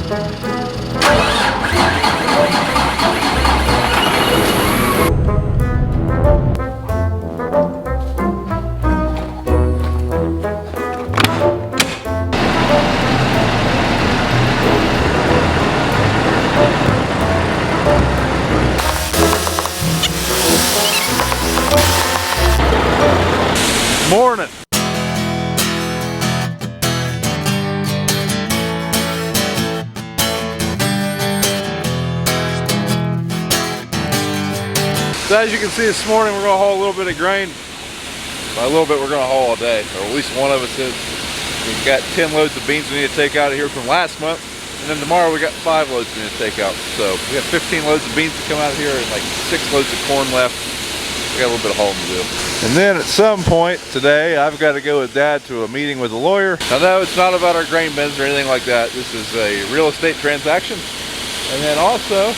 Morning. So as you can see this morning, we're going to haul a little bit of grain. By a little bit, we're going to haul all day, or at least one of us is. We've got 10 loads of beans we need to take out of here from last month. And then tomorrow we got 5 loads we need to take out. So we have 15 loads of beans to come out of here and like 6 loads of corn left. We got a little bit of hauling to do. And then at some point today, I've got to go with Dad to a meeting with a lawyer. Now, no, it's not about our grain bins or anything like that. This is a real estate transaction. And then also,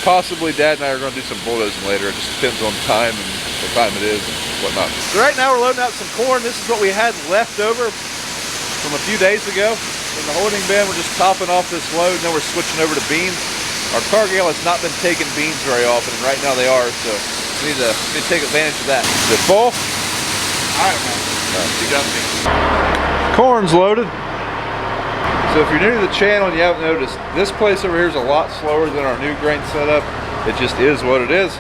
possibly Dad and I are going to do some bulldozing later. It just depends on time and what time it is and whatnot. So right now we're loading out some corn. This is what we had left over from a few days ago. In the holding bin, we're just topping off this load, and then we're switching over to beans. Our cargo has not been taking beans very often, and right now they are, so we need to take advantage of that. Is it full? All right, man. You got me. Corn's loaded. So if you're new to the channel and you haven't noticed, this place over here is a lot slower than our new grain setup. It just is what it is.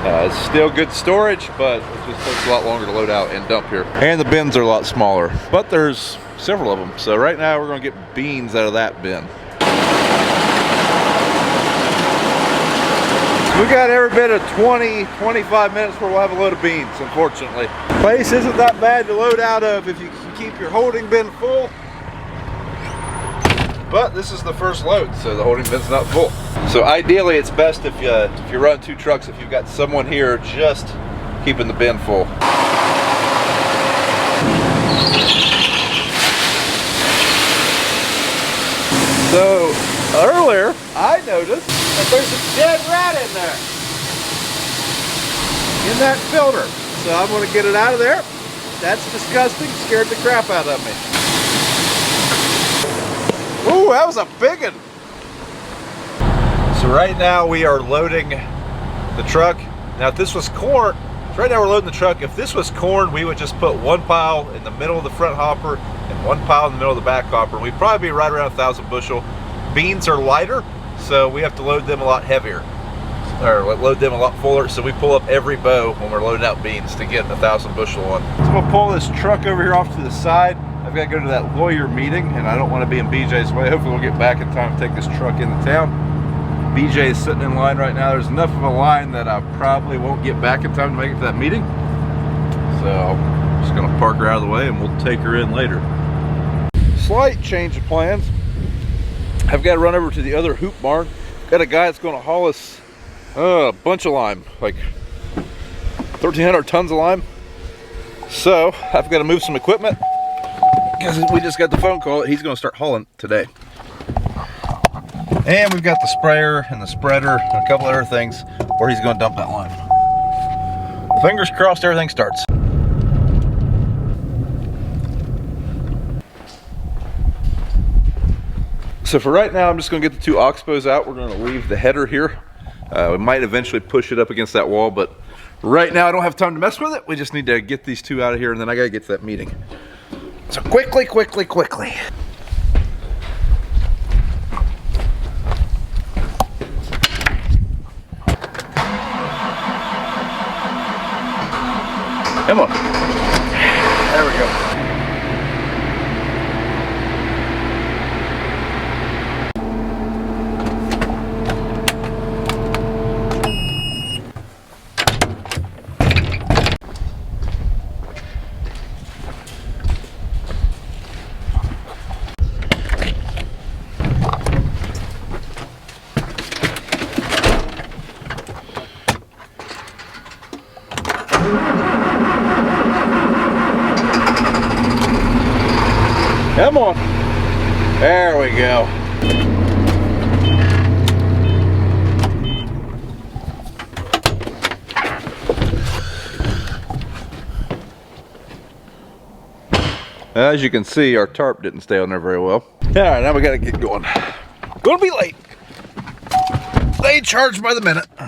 It's still good storage, but it just takes a lot longer to load out and dump here. And the bins are a lot smaller, but there's several of them. So right now we're going to get beans out of that bin. We got every bit of 20-25 minutes where we'll have a load of beans, unfortunately. The place isn't that bad to load out of if you can keep your holding bin full. But this is the first load, so the holding bin's not full. So ideally, it's best if you run 2 trucks, if you've got someone here just keeping the bin full. So earlier, I noticed that there's a dead rat in there, in that filter. So I'm going to get it out of there. That's disgusting. Scared the crap out of me. Ooh, that was a big one. So right now we are loading the truck. Now if this was corn, so right now we're loading the truck. If this was corn, we would just put 1 pile in the middle of the front hopper and 1 pile in the middle of the back hopper. We'd probably be right around 1,000 bushel. Beans are lighter, so we have to load them a lot heavier, or load them a lot fuller. So we pull up every bow when we're loading out beans to get 1,000 bushel on. So we'll pull this truck over here off to the side. I've got to go to that lawyer meeting, and I don't want to be in BJ's way. Hopefully we'll get back in time to take this truck into town. BJ is sitting in line right now. There's enough of a line that I probably won't get back in time to make it to that meeting. So I'm just going to park her out of the way, and we'll take her in later. Slight change of plans. I've got to run over to the other hoop barn. Got a guy that's going to haul us a bunch of lime, like 1,300 tons of lime. So I've got to move some equipment, because we just got the phone call that he's going to start hauling today. And we've got the sprayer and the spreader and a couple other things where he's going to dump that lime. Fingers crossed everything starts. So for right now, I'm just going to get the 2 oxbows out. We're going to leave the header here. We might eventually push it up against that wall, but right now I don't have time to mess with it. We just need to get these 2 out of here, and then I got to get to that meeting. So quickly. Come on. There we go. Come on. There we go. As you can see, our tarp didn't stay on there very well. All right, now we gotta get going. Gonna be late. They charge by the minute. All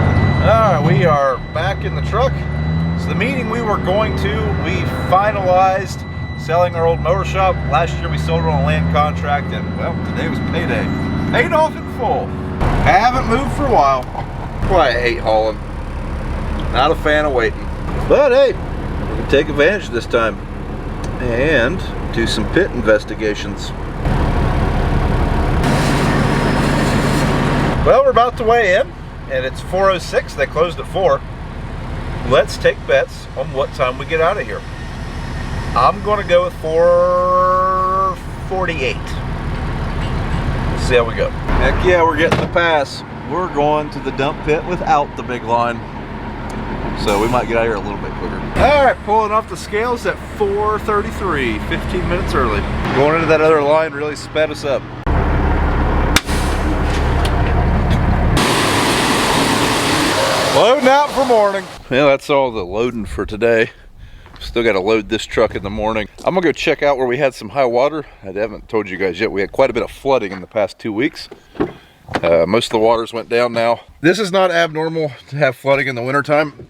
right, we are back in the truck. So the meeting we were going to, we finalized selling our old motor shop. Last year we sold it on a land contract, and well, today was payday. Paid off in full. Haven't moved for a while. Boy, I hate hauling. Not a fan of waiting. But hey, we can take advantage this time and do some pit investigations. Well, we're about to weigh in, and it's 4:06. They closed at 4. Let's take bets on what time we get out of here. I'm going to go with 4:48. See how we go. Heck yeah, we're getting the pass. We're going to the dump pit without the big line, so we might get out of here a little bit quicker. All right, pulling off the scales at 4:33, 15 minutes early. Going into that other line really sped us up. Loading out for morning. Well, that's all the loading for today. Still got to load this truck in the morning. I'm gonna go check out where we had some high water. I haven't told you guys yet. We had quite a bit of flooding in the past 2 weeks. Most of the waters went down now. This is not abnormal to have flooding in the wintertime.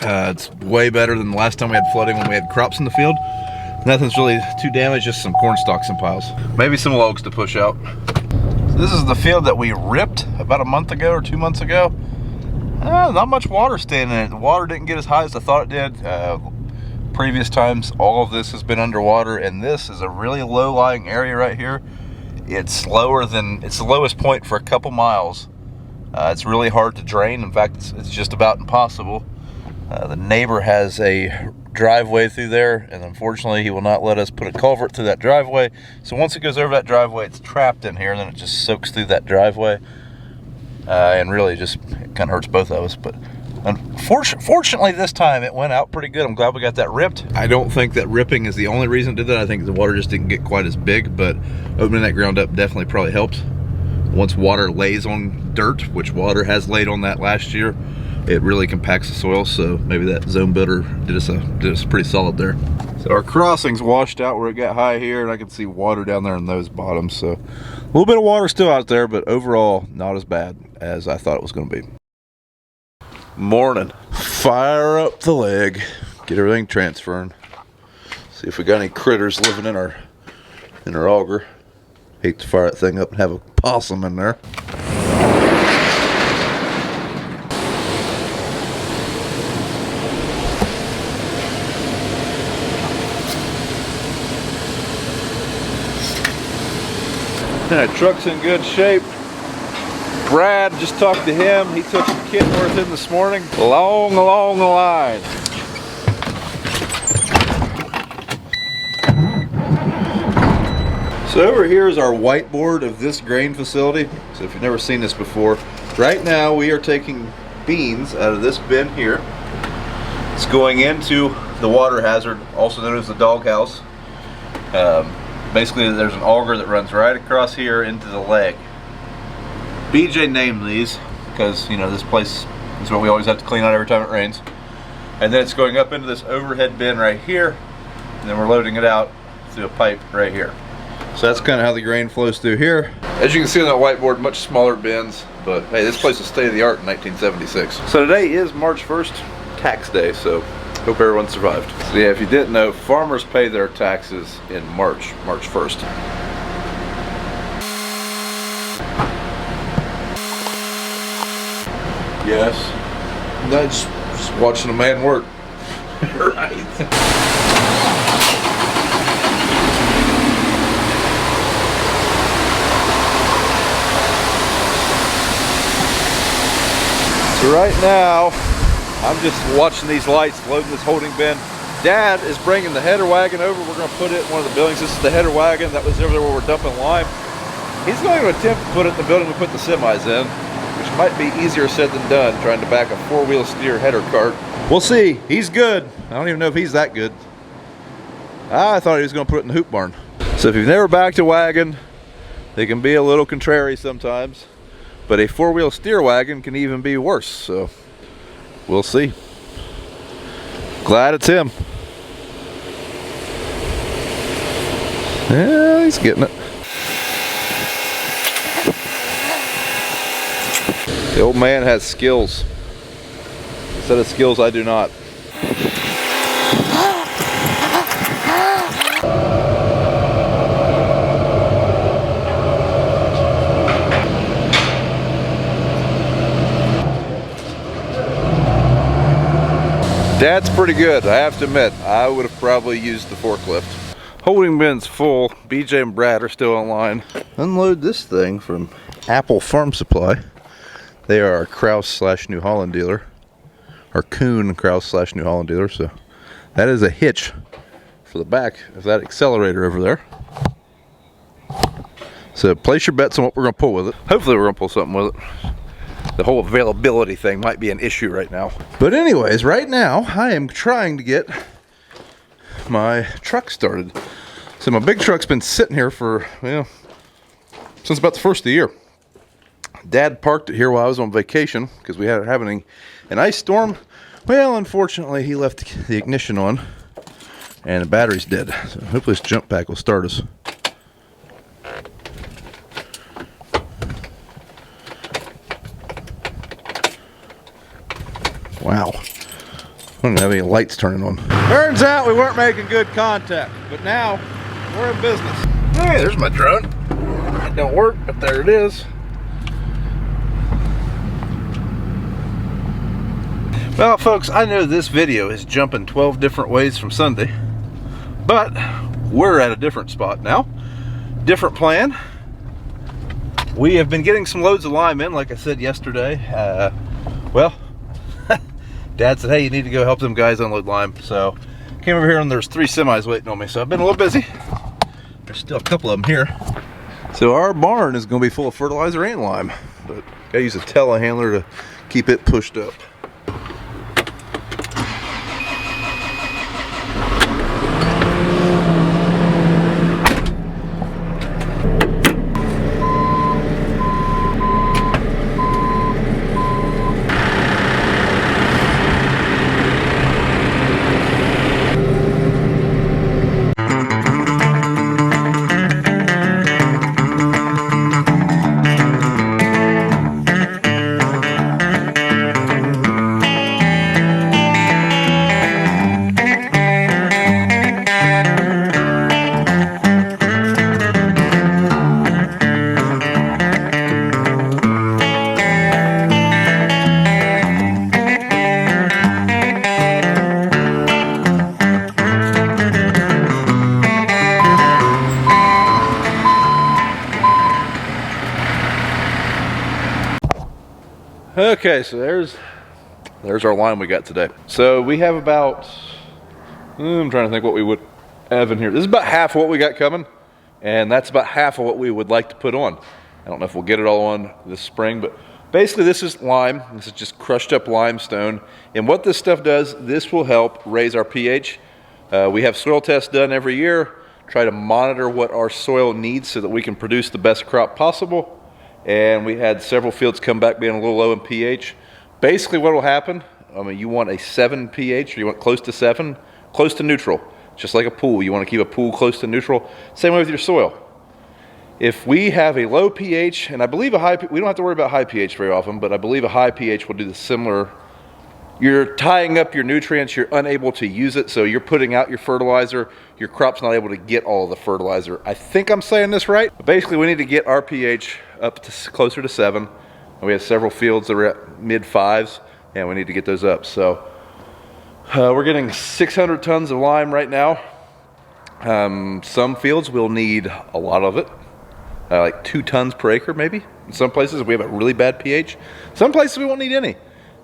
It's way better than the last time we had flooding when we had crops in the field. Nothing's really too damaged, just some corn stalks and piles. Maybe some logs to push out. So this is the field that we ripped about a month ago or 2 months ago. Not much water staying in it. The water didn't get as high as I thought it did. Previous times, all of this has been underwater, and this is a really low-lying area right here. It's lower than, it's the lowest point for a couple miles. It's really hard to drain. In fact, it's just about impossible. The neighbor has a driveway through there, and unfortunately, he will not let us put a culvert through that driveway. So once it goes over that driveway, it's trapped in here, and then it just soaks through that driveway. And really just kind of hurts both of us. But fortunately this time it went out pretty good. I'm glad we got that ripped. I don't think that ripping is the only reason it did that. I think the water just didn't get quite as big, but opening that ground up definitely probably helped. Once water lays on dirt, which water has laid on that last year, it really compacts the soil. So maybe that zone builder did us pretty solid there. So our crossings washed out where it got high here, and I can see water down there in those bottoms. So a little bit of water still out there, but overall not as bad as I thought it was going to be. Morning. Fire up the leg. Get everything transferring. See if we got any critters living in our auger. Hate to fire that thing up and have a possum in there. That truck's in good shape. Brad, just talked to him. He took some Kenworth in this morning. Long along the line. So over here is our whiteboard of this grain facility. So if you've never seen this before, right now we are taking beans out of this bin here. It's going into the water hazard, also known as the doghouse. Basically, there's an auger that runs right across here into the leg. BJ named these because, you know, this place is what we always have to clean out every time it rains. And then it's going up into this overhead bin right here, and then we're loading it out through a pipe right here. So that's kind of how the grain flows through here. As you can see on that whiteboard, much smaller bins, but hey, this place was state-of-the-art in 1976. So today is March 1st, tax day, so hope everyone survived. So yeah, if you didn't know, farmers pay their taxes in March 1st. Yes. No, just watching a man work. Right. So right now, I'm just watching these lights, loading this holding bin. Dad is bringing the header wagon over. We're going to put it in one of the buildings. This is the header wagon that was over there where we're dumping lime. He's going to attempt to put it in the building we put the semis in, which might be easier said than done, trying to back a four-wheel steer header cart. We'll see. He's good. I don't even know if he's that good. I thought he was going to put it in the hoop barn. So if you've never backed a wagon, they can be a little contrary sometimes, but a four-wheel steer wagon can even be worse. So we'll see. Glad it's him. Yeah, he's getting it. The old man has skills. A set of skills I do not. Dad's pretty good, I have to admit. I would have probably used the forklift. Holding bin's full. BJ and Brad are still online. Unload this thing from Apple Farm Supply. They are our Kraus / New Holland dealer. Our Kuhn Kraus / New Holland dealer. So that is a hitch for the back of that accelerator over there. So place your bets on what we're going to pull with it. Hopefully we're going to pull something with it. The whole availability thing might be an issue right now. But anyways, right now I am trying to get my truck started. So my big truck's been sitting here for, well, since about the first of the year. Dad parked it here while I was on vacation because we had having an ice storm. Well, unfortunately, he left the ignition on and the battery's dead. So hopefully this jump pack will start us. Wow. I don't have any lights turning on. Turns out we weren't making good contact, but now we're in business. Hey, there's my drone. It don't work, but there it is. Well, folks, I know this video is jumping 12 different ways from Sunday, but we're at a different spot now. Different plan. We have been getting some loads of lime in, like I said yesterday. Well, Dad said, hey, you need to go help them guys unload lime. So came over here and there's 3 semis waiting on me. So I've been a little busy. There's still a couple of them here. So our barn is going to be full of fertilizer and lime, but gotta use a telehandler to keep it pushed up. Okay, so there's our lime we got today. So we have about, I'm trying to think what we would have in here. This is about half of what we got coming, and that's about half of what we would like to put on. I don't know if we'll get it all on this spring, but basically this is lime. This is just crushed up limestone. And what this stuff does, this will help raise our pH. We have soil tests done every year, try to monitor what our soil needs so that we can produce the best crop possible. And we had several fields come back being a little low in pH. Basically what will happen, I mean, you want a 7 pH, or you want close to 7, close to neutral. Just like a pool, you want to keep a pool close to neutral. Same way with your soil. If we have a low pH, and I believe a high, we don't have to worry about high pH very often, but I believe a high pH will do the similar. You're tying up your nutrients, you're unable to use it, so you're putting out your fertilizer, your crop's not able to get all of the fertilizer. I think I'm saying this right, but basically we need to get our pH up to closer to 7. And we have several fields that are at mid-5s, and we need to get those up. So we're getting 600 tons of lime right now. Some fields will need a lot of it, like 2 tons per acre maybe. In some places we have a really bad pH. Some places we won't need any.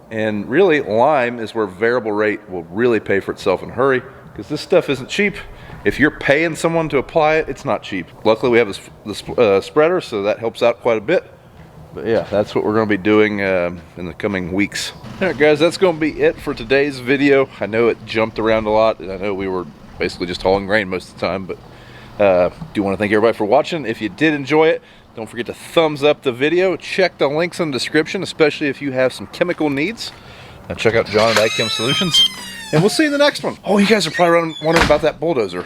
And really, lime is where variable rate will really pay for itself in a hurry, because this stuff isn't cheap. If you're paying someone to apply it, it's not cheap. Luckily, we have the spreader, so that helps out quite a bit. But yeah, that's what we're going to be doing in the coming weeks. All right, guys, that's going to be it for today's video. I know it jumped around a lot, and I know we were basically just hauling grain most of the time, but do want to thank everybody for watching. If you did enjoy it, don't forget to thumbs up the video. Check the links in the description, especially if you have some chemical needs. Check out John at Chem Solutions, and we'll see you in the next one. Oh, you guys are probably wondering about that bulldozer.